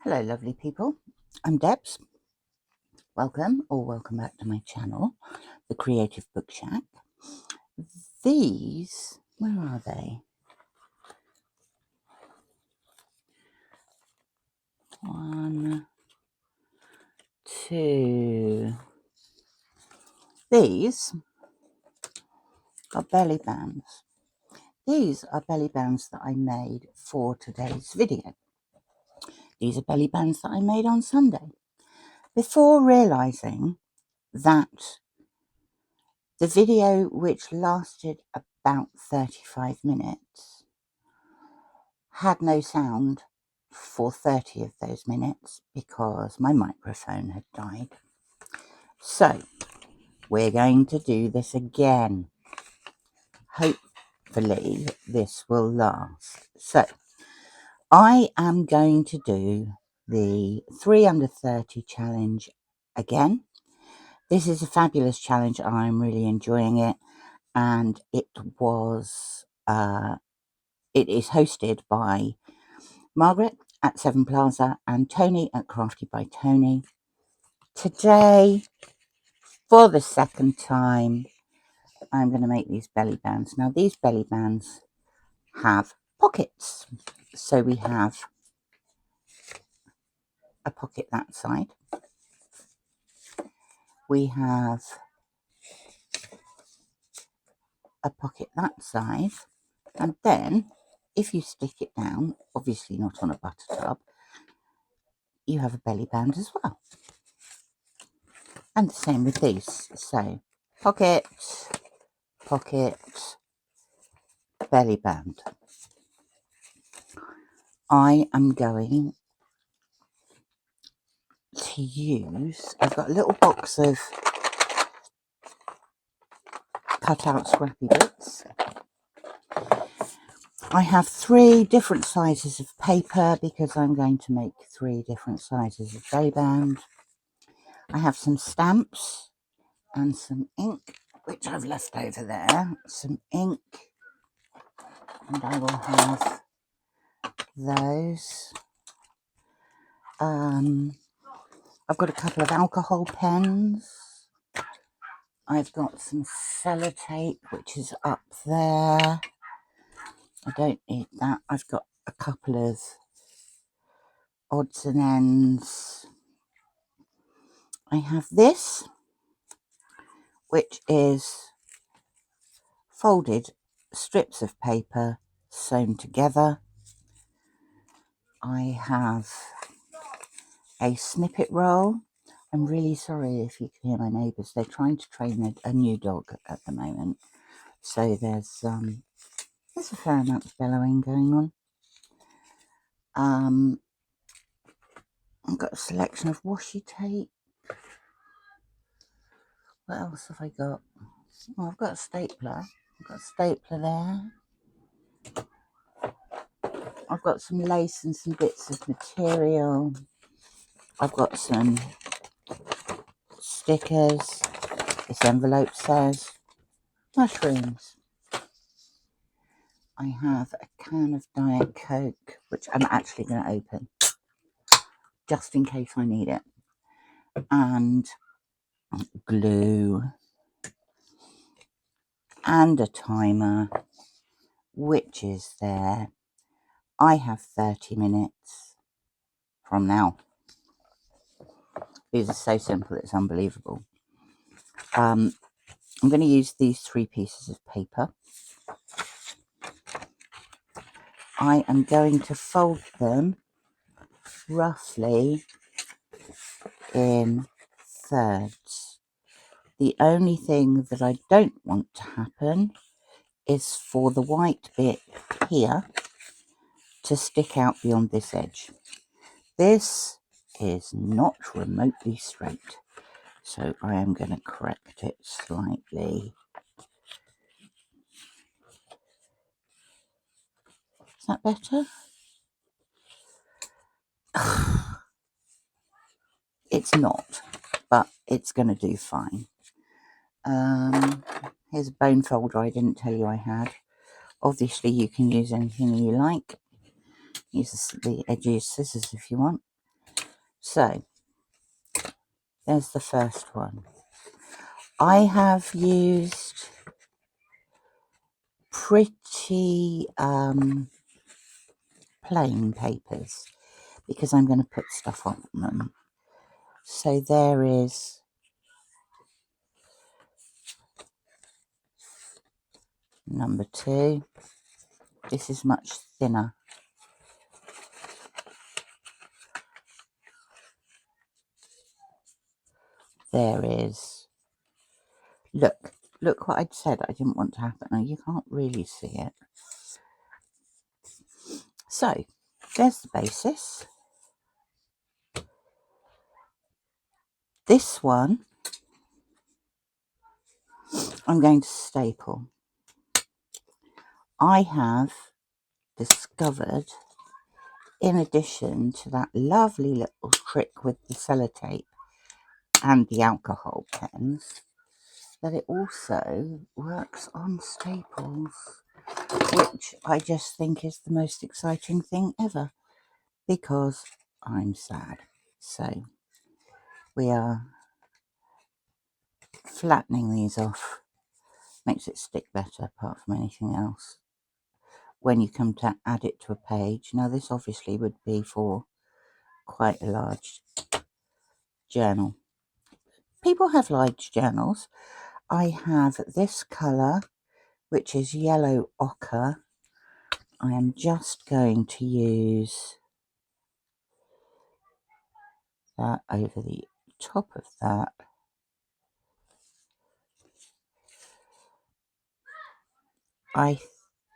Hello lovely people, I'm Debs. Welcome back to my channel, The Creative Book Shack. These, where are they? 1, 2. These are belly bands. These are belly bands that I made for today's video. These are belly bands that I made on Sunday. Before realising that the video, which lasted about 35 minutes, had no sound for 30 of those minutes because my microphone had died. So we're going to do this again. Hopefully this will last. So I am going to do the 3 under 30 challenge again. This is a fabulous challenge. I'm really enjoying it, and it is hosted by Margreth at 7 Plaza and Toni at Crafty by Toni. Today, for the second time, I'm going to make these belly bands. Now, these belly bands have pockets. So we have a pocket that side. We have a pocket that side. And then, if you stick it down, obviously not on a butter tub, you have a belly band as well. And the same with these. So, pocket, pocket, belly band. I am going to use, I've got a little box of cut out scrappy bits. I have 3 different sizes of paper because I'm going to make 3 different sizes of belly band. I have some stamps and some ink, which I've left over there. Some ink, and I will have those. I've got a couple of alcohol pens. I've got some sellotape, which is up there. I don't need that. I've got a couple of odds and ends. I have this, which is folded strips of paper sewn together. I have a snippet roll. I'm really sorry if you can hear my neighbours. They're trying to train a new dog at the moment. So there's a fair amount of bellowing going on. I've got a selection of washi tape. What else have I got? Oh, I've got a stapler. I've got a stapler there. I've got some lace and some bits of material. I've got some stickers. This envelope says mushrooms. I have a can of Diet Coke, which I'm actually going to open just in case I need it. And glue. And a timer, which is there. I have 30 minutes from now. These are so simple, it's unbelievable. I'm going to use these 3 pieces of paper. I am going to fold them roughly in thirds. The only thing that I don't want to happen is for the white bit here to stick out beyond this edge. This is not remotely straight, so I am going to correct it slightly. Is that better? It's not, but it's going to do fine. Here's a bone folder I didn't tell you I had. Obviously you can use anything you like. Use the edgy scissors if you want. So there's the first one. I have used pretty plain papers because I'm going to put stuff on them. So there is number 2. This is much thinner. There is, look what I'd said I didn't want to happen. Now you can't really see it. So there's the basis. This one I'm going to staple. I have discovered, in addition to that lovely little trick with the sellotape and the alcohol pens, that it also works on staples, which I just think is the most exciting thing ever, because I'm sad. So we are flattening these off. Makes it stick better, apart from anything else. When you come to add it to a page, now this obviously would be for quite a large journal. People have large journals. I have this colour, which is yellow ochre. I am just going to use that over the top of that.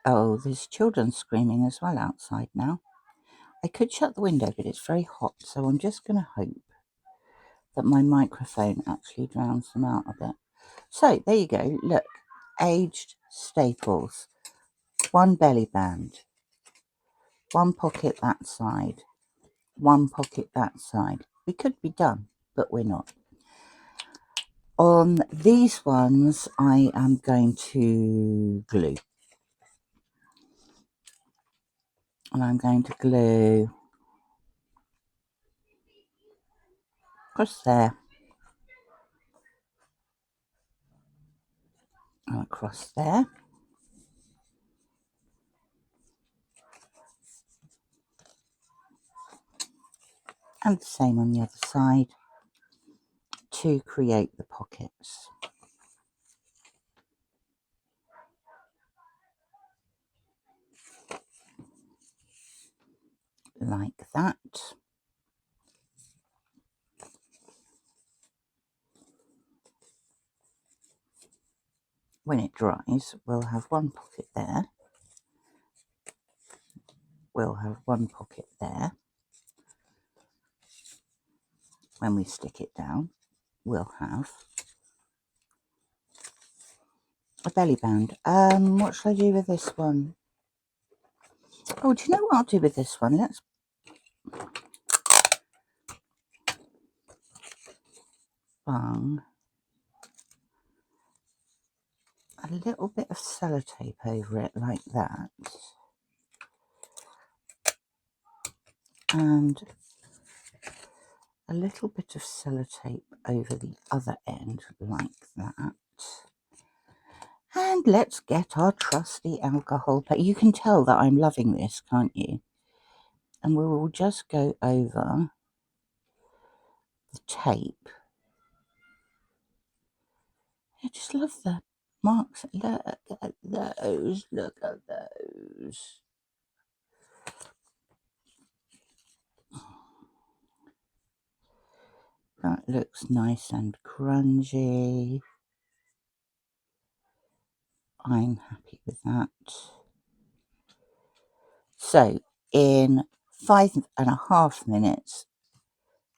Oh, there's children screaming as well outside now. I could shut the window, but it's very hot, so I'm just going to hope that my microphone actually drowns them out a bit. So there you go. Look, aged staples. 1 belly band, 1 pocket that side, 1 pocket that side. We could be done, but we're not. On these ones, I am going to glue. And I'm going to glue across there and across there. And the same on the other side to create the pockets. Like that. When it dries, we'll have 1 pocket there. We'll have 1 pocket there. When we stick it down, we'll have a belly band. What shall I do with this one? Oh, do you know what I'll do with this one? Let's bung a little bit of sellotape over it like that. And a little bit of sellotape over the other end like that. And let's get our trusty alcohol paper. You can tell that I'm loving this, can't you? And we will just go over the tape. I just love the marks. Look at those. Look at those. That looks nice and grungy. I'm happy with that. So in 5.5 minutes,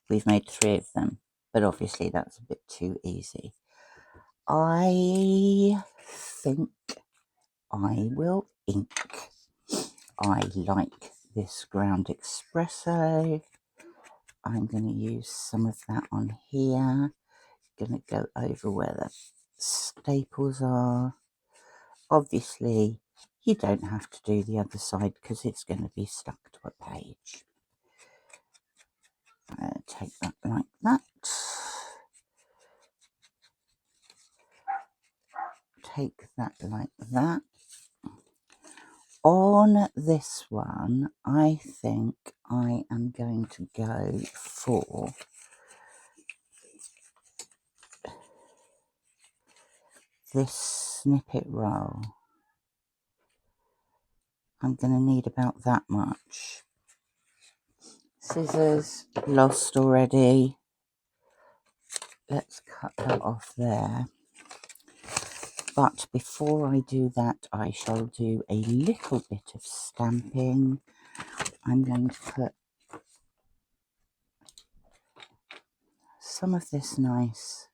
we've made 3 of them, but obviously that's a bit too easy. I think I will ink. I like this ground espresso. I'm going to use some of that on here. Going to go over where the staples are. Obviously, you don't have to do the other side because it's going to be stuck to a page. take that like that. Take that like that. On this one, I think I am going to go for this snippet roll. I'm going to need about that much. Scissors, lost already. Let's cut that off there. But before I do that, I shall do a little bit of stamping. I'm going to put some of this nice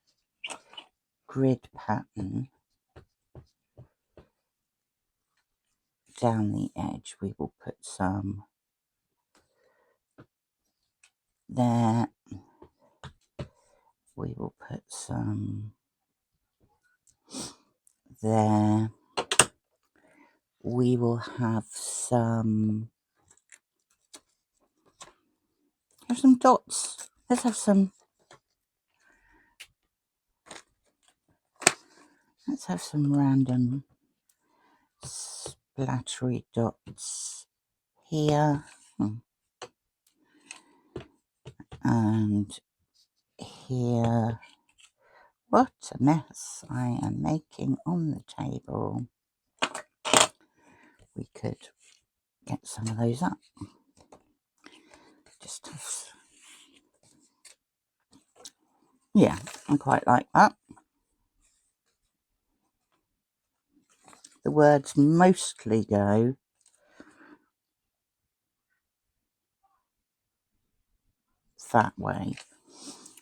grid pattern down the edge. We will put some there. We will put some there. We will have some dots. Let's have some random splattery dots here. And here. What a mess I am making on the table. We could get some of those up. Just yeah, I quite like that. The words mostly go that way.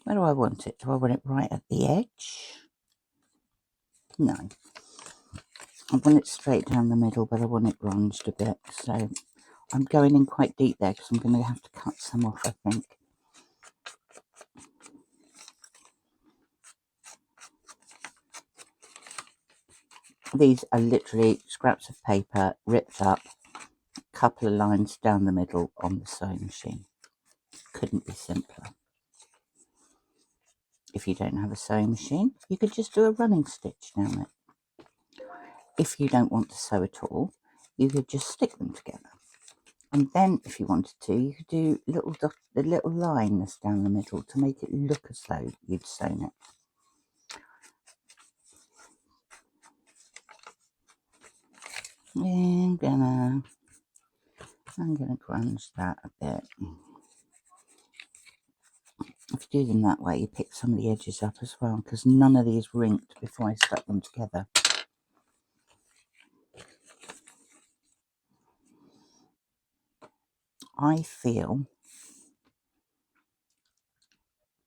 Where do I want it? Do I want it right at the edge? No. I want it straight down the middle, but I want it ronged a bit. So I'm going in quite deep there because I'm going to have to cut some off, I think. These are literally scraps of paper ripped up, a couple of lines down the middle on the sewing machine. Couldn't be simpler. If you don't have a sewing machine, you could just do a running stitch down it. If you don't want to sew at all, you could just stick them together. And then if you wanted to, you could do the little lines down the middle to make it look as though you'd sewn it. I'm gonna grunge that a bit. If you do them that way, you pick some of the edges up as well, because none of these rinked before I stuck them together. I feel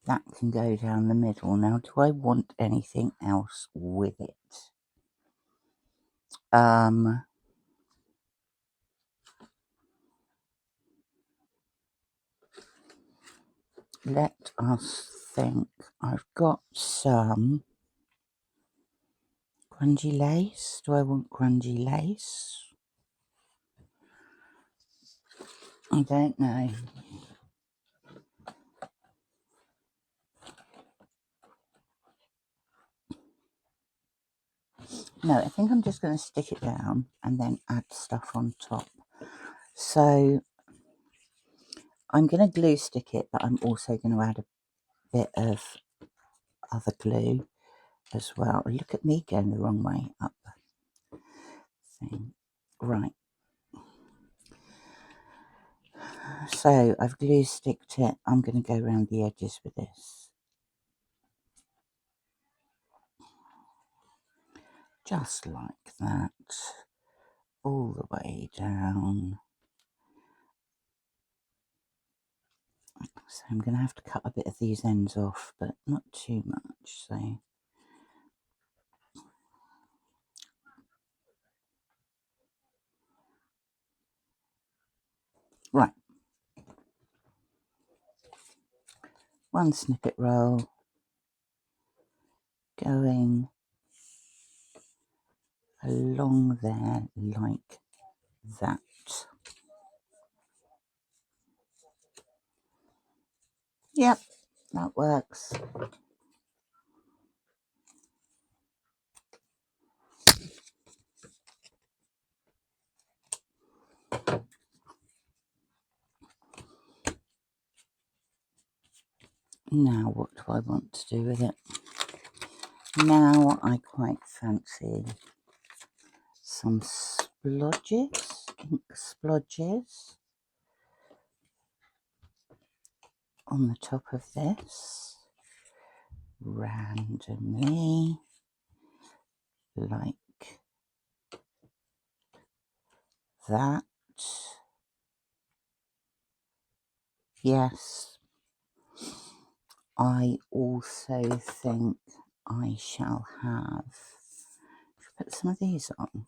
that can go down the middle. Now, do I want anything else with it? Let us think. I've got some grungy lace. Do I want grungy lace? I don't know. No, I think I'm just going to stick it down and then add stuff on top. So I'm going to glue stick it, but I'm also going to add a bit of other glue as well. Look at me going the wrong way up. Thing. Right. So I've glue sticked it. I'm going to go around the edges with this. Just like that. All the way down. So I'm going to have to cut a bit of these ends off, but not too much. So right. One snippet roll going along there like that. Yep, that works. Now what do I want to do with it? Now I quite fancy some splodges, ink splodges on the top of this, randomly, like that. Yes, I also think I shall have, put some of these on.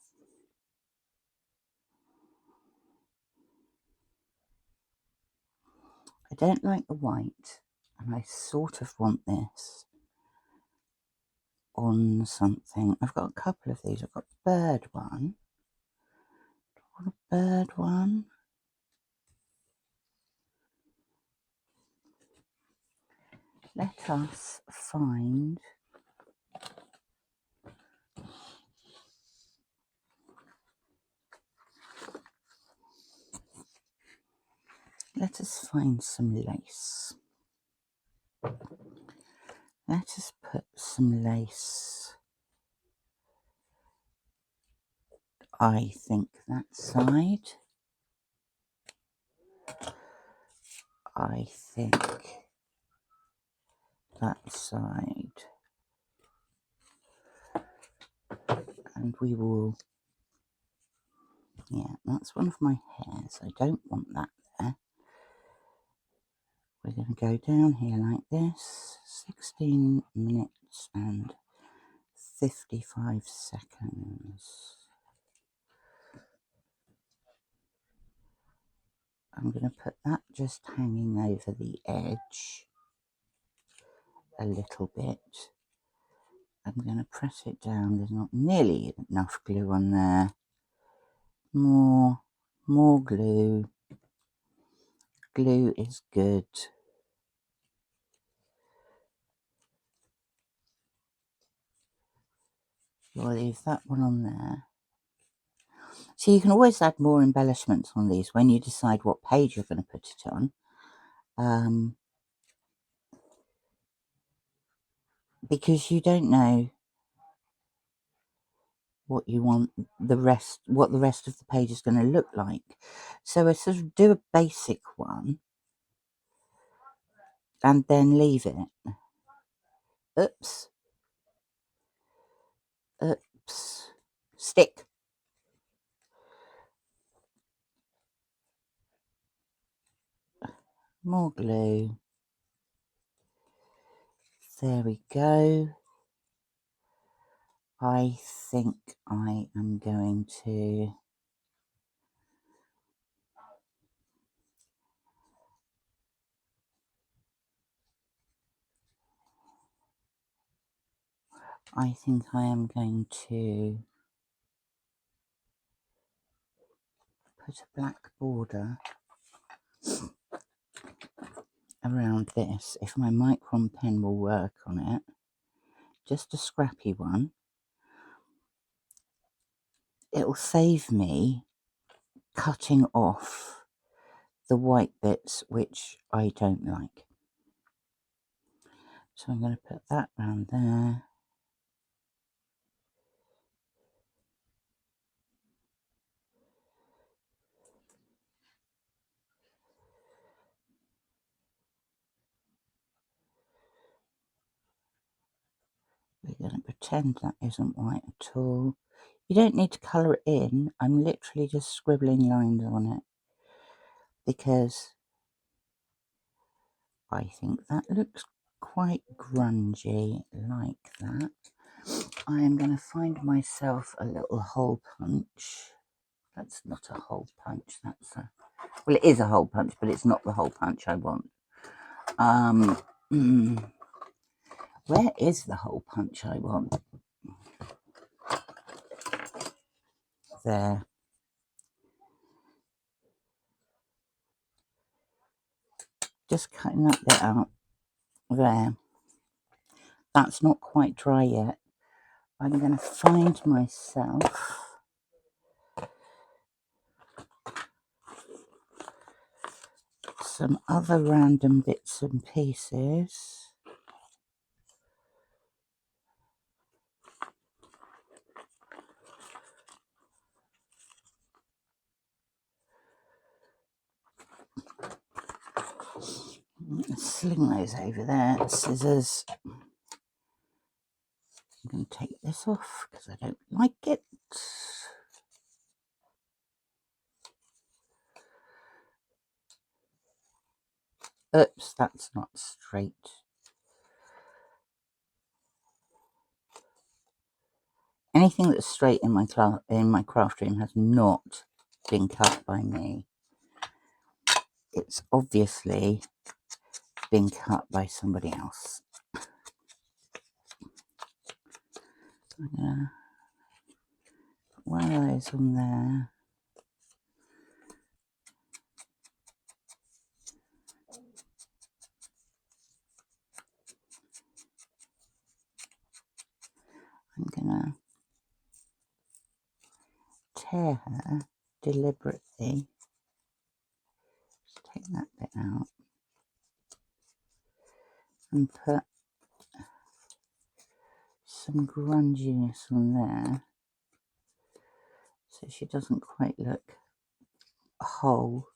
I don't like the white, and I sort of want this on something. I've got a couple of these. I've got a bird one. Do I want a bird one? Let us find some lace. Let us put some lace, I think, that side. I think that side. And we will, yeah, that's one of my hairs. I don't want that there. We're going to go down here like this. 16 minutes and 55 seconds. I'm going to put that just hanging over the edge a little bit. I'm going to press it down. There's not nearly enough glue on there. More glue. Glue is good. I'll leave that one on there. So you can always add more embellishments on these when you decide what page you're going to put it on. Because you don't know what you want what the rest of the page is going to look like. So I sort of do a basic one and then leave it. Oops. Oops. Stick. More glue. There we go. I think I am going to put a black border around this, if my micron pen will work on it. Just a scrappy one. It'll save me cutting off the white bits which I don't like. So I'm going to put that round there. We're going to pretend that isn't white at all. You don't need to colour it in. I'm literally just scribbling lines on it because I think that looks quite grungy, like that. I am going to find myself a little hole punch. That's not a hole punch, that's a... Well, it is a hole punch, but it's not the hole punch I want. Where is the hole punch I want? There. Just cutting that bit out. There. That's not quite dry yet. I'm going to find myself some other random bits and pieces. Sling those over there. Scissors. I'm going to take this off because I don't like it. Oops, that's not straight. Anything that's straight in my craft room has not been cut by me. It's obviously been cut by somebody else. I'm gonna put one of those on there. I'm gonna tear her deliberately. Just take that bit out and put some grunginess on there so she doesn't quite look whole.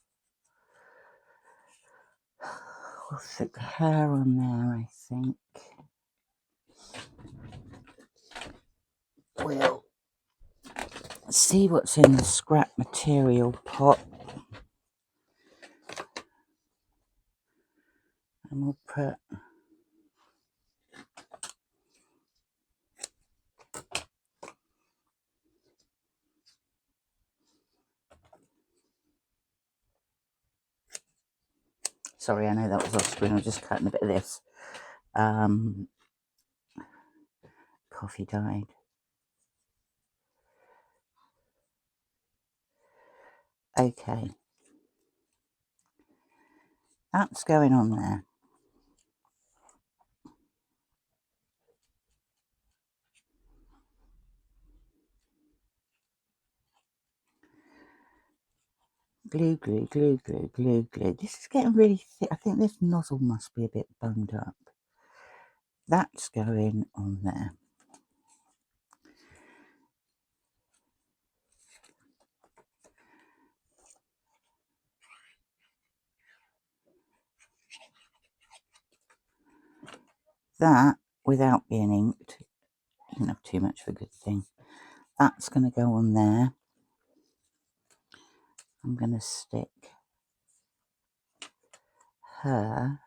We'll stick her on there, I think. We'll see what's in the scrap material pot. And we'll put sorry, I know that was off screen. I'm just cutting a bit of this. Coffee dyed. Okay. That's going on there. Glue, glue, glue, glue, glue, glue. This is getting really thick. I think this nozzle must be a bit bunged up. That's going on there. That, without being inked, you can have too much of a good thing. That's going to go on there. I'm going to stick her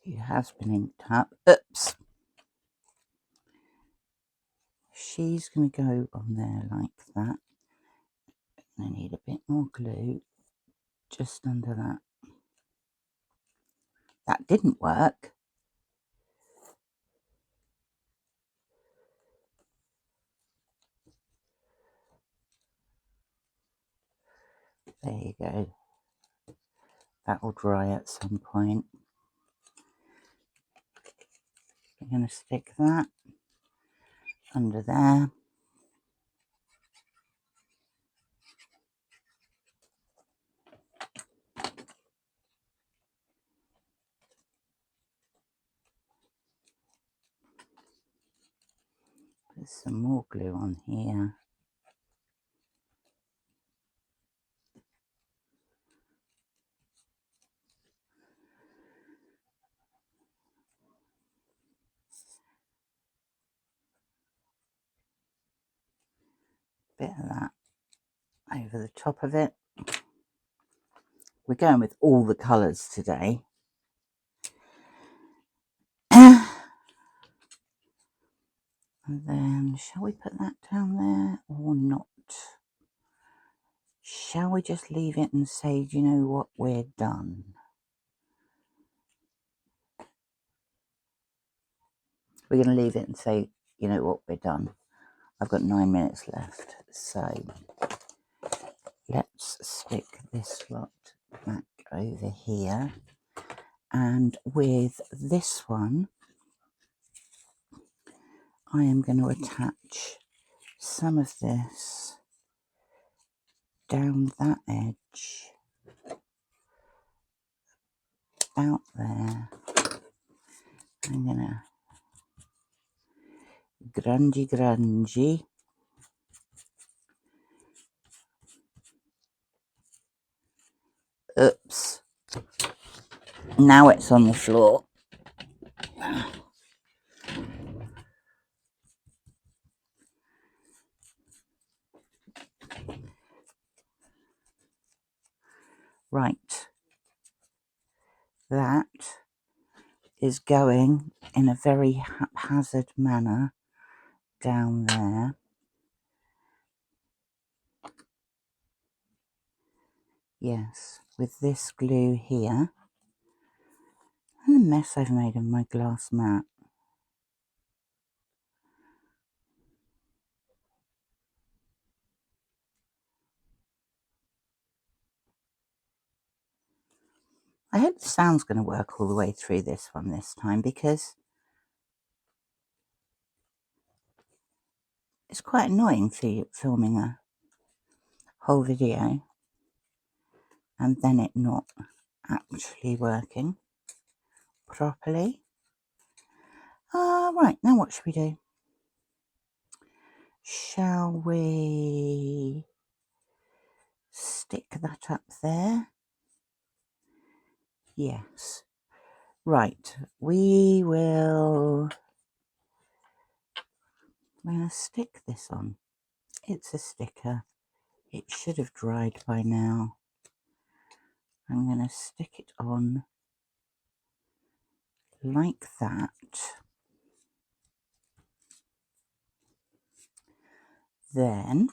who has been inked up. Oops. She's going to go on there like that. I need a bit more glue just under that. That didn't work. There you go. That will dry at some point. We're going to stick that under there. Put some more glue on here. Bit of that over the top of it. We're going with all the colours today. And then, shall we put that down there or not? Shall we just leave it and say, do you know what, we're done? We're going to leave it and say, you know what, we're done. I've got 9 minutes left, so let's stick this lot back over here, and with this one I am going to attach some of this down that edge, out there. I'm going to grungy. Oops. Now it's on the floor. Right. That is going in a very haphazard manner down there. Yes, with this glue here. And the mess I've made of my glass mat. I hope the sound's going to work all the way through this one this time, because it's quite annoying filming a whole video and then it not actually working properly. Right, now what should we do? Shall we stick that up there? Yes. Right, I'm going to stick this on. It's a sticker. It should have dried by now. I'm going to stick it on like that. Then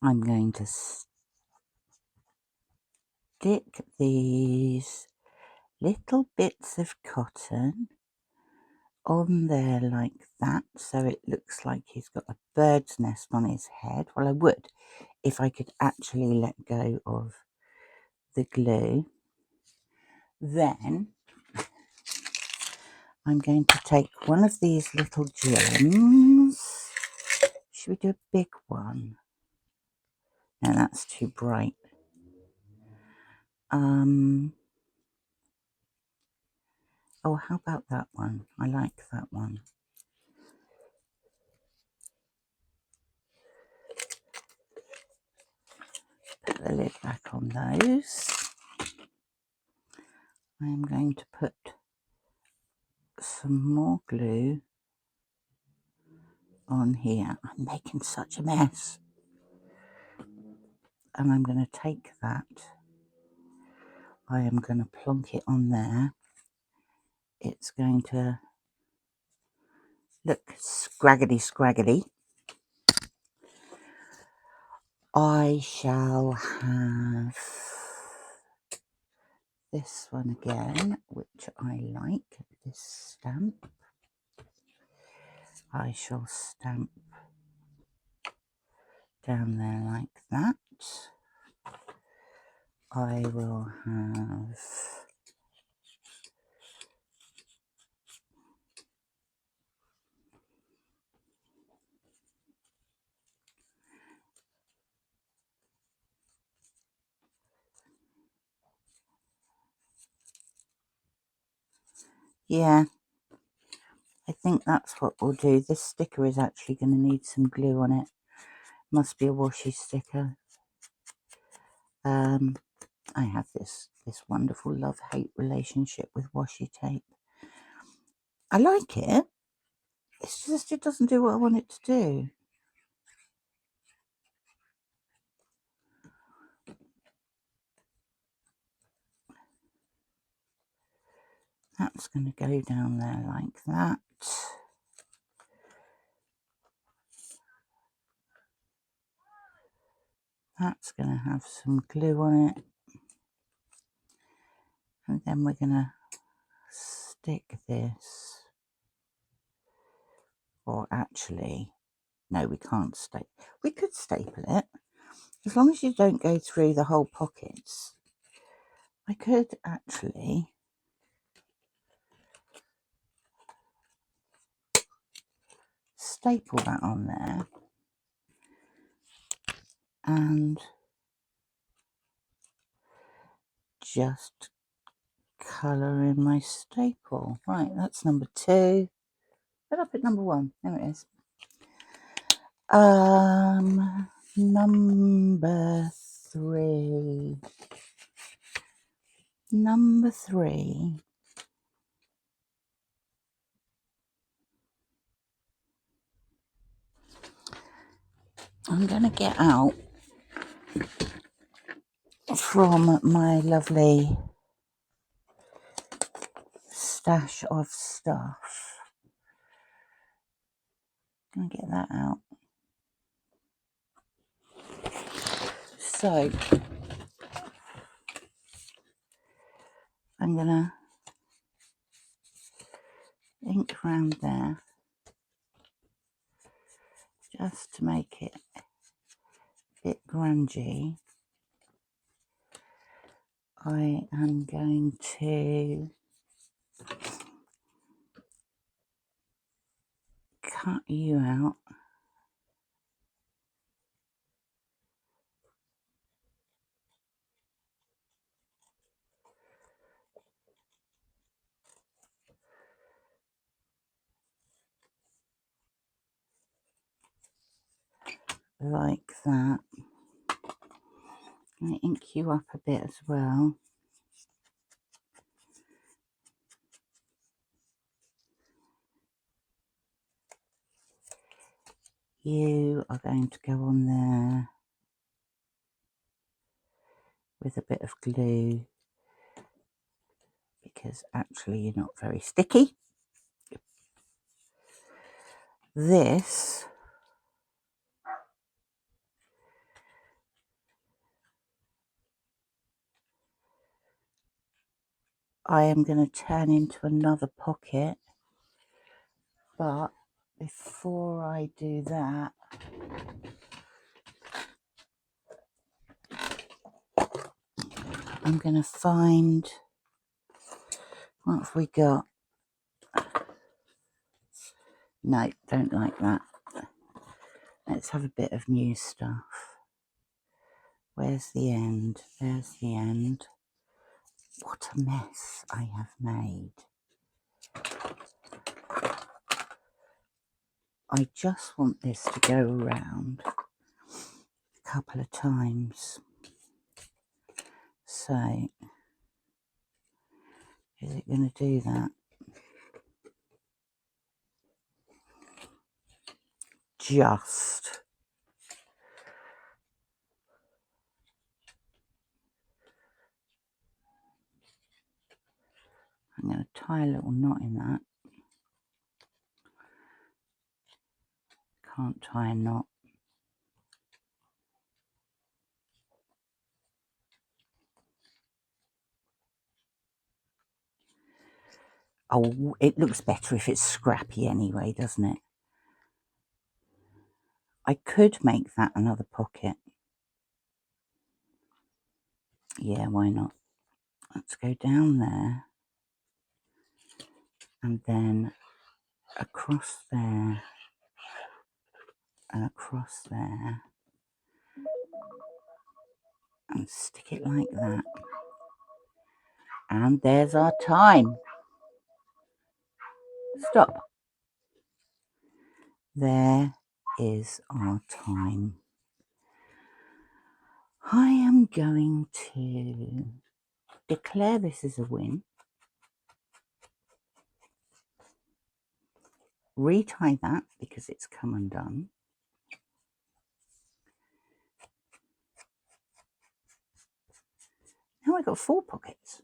I'm going to stick these little bits of cotton on there like that, so it looks like he's got a bird's nest on his head. Well, I would if I could actually let go of the glue. Then I'm going to take one of these little gems. Should we do a big one? No, that's too bright. Oh, how about that one? I like that one. Put the lid back on those. I'm going to put some more glue on here. I'm making such a mess. And I'm going to take that. I am going to plonk it on there. It's going to look scraggly. I shall have this one again, which I like, this stamp. I shall stamp down there like that. I will have yeah, I think that's what we'll do. This sticker is actually going to need some glue on it. Must be a washi sticker. I have this wonderful love-hate relationship with washi tape. I like it. It's just it doesn't do what I want it to do. That's going to go down there like that. That's going to have some glue on it. And then we're going to stick this. Or actually, no, we can't staple. We could staple it. As long as you don't go through the whole pockets, I could actually staple that on there and just colour in my staple. Right, that's number 2. Where did I put number 1? There it is. Number 3. Number 3. I'm going to get out from my lovely stash of stuff. I'm going to get that out. So I'm going to ink around there just to make it a bit grungy. I am going to cut you out like that. I'm going to ink you up a bit as well. You are going to go on there with a bit of glue because actually you're not very sticky. This I am going to turn into another pocket, but before I do that, I'm going to find, what have we got? No, don't like that. Let's have a bit of new stuff. Where's the end? There's the end. What a mess I have made. I just want this to go around a couple of times. So, is it going to do that? Just. I'm going to tie a little knot in that. Can't tie a knot. Oh, it looks better if it's scrappy anyway, doesn't it? I could make that another pocket. Yeah, why not? Let's go down there and then across there and across there and stick it like that. And there's our time. Stop. There is our time. I am going to declare this as a win. Retie that because it's come undone. Now I've got 4 pockets.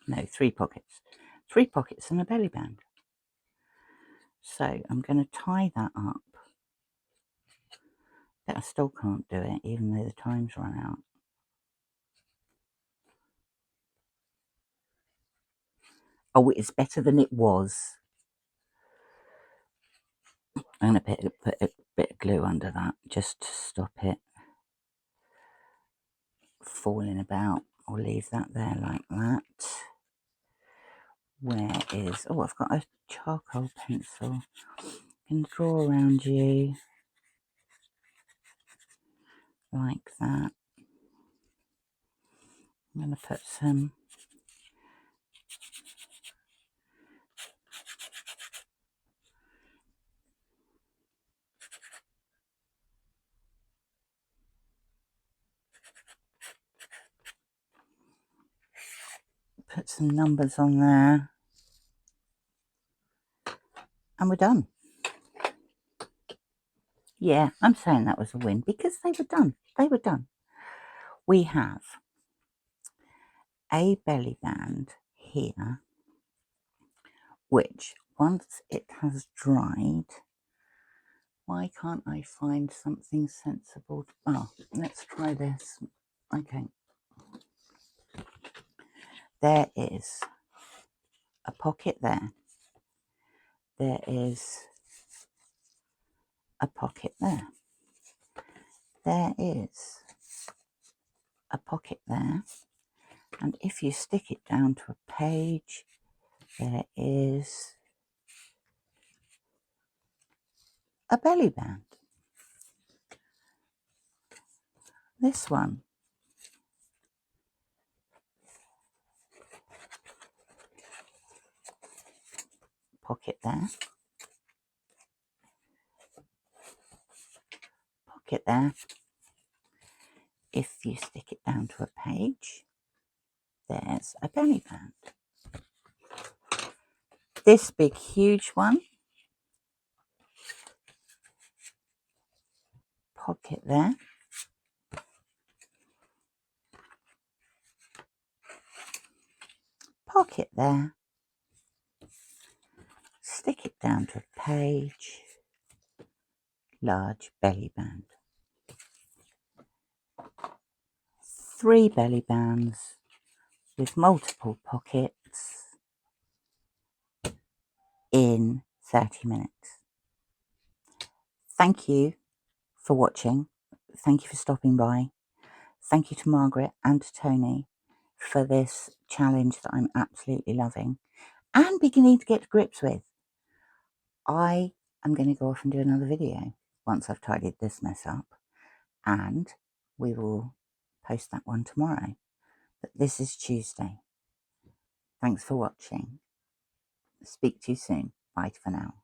No, 3 pockets. 3 pockets and a belly band. So I'm going to tie that up. But I still can't do it even though the time's run out. Oh, it's better than it was. I'm going to put a bit of glue under that just to stop it falling about. I'll leave that there like that. Where is, oh, I've got a charcoal pencil. I can draw around you like that. I'm going to put some numbers on there, and we're done. Yeah, I'm saying that was a win because they were done. They were done. We have a belly band here, which once it has dried, why can't I find something sensible? Oh, let's try this. Okay. There is a pocket there. There is a pocket there. There is a pocket there. And if you stick it down to a page, there is a belly band. This one. Pocket there. Pocket there. If you stick it down to a page, there's a belly band. This big huge one, pocket there. Pocket there. Stick it down to a page, large belly band. 3 belly bands with multiple pockets in 30 minutes. Thank you for watching. Thank you for stopping by. Thank you to Margaret and to Toni for this challenge that I'm absolutely loving and beginning to get to grips with. I am going to go off and do another video once I've tidied this mess up, and we will post that one tomorrow. But this is Tuesday. Thanks for watching. Speak to you soon. Bye for now.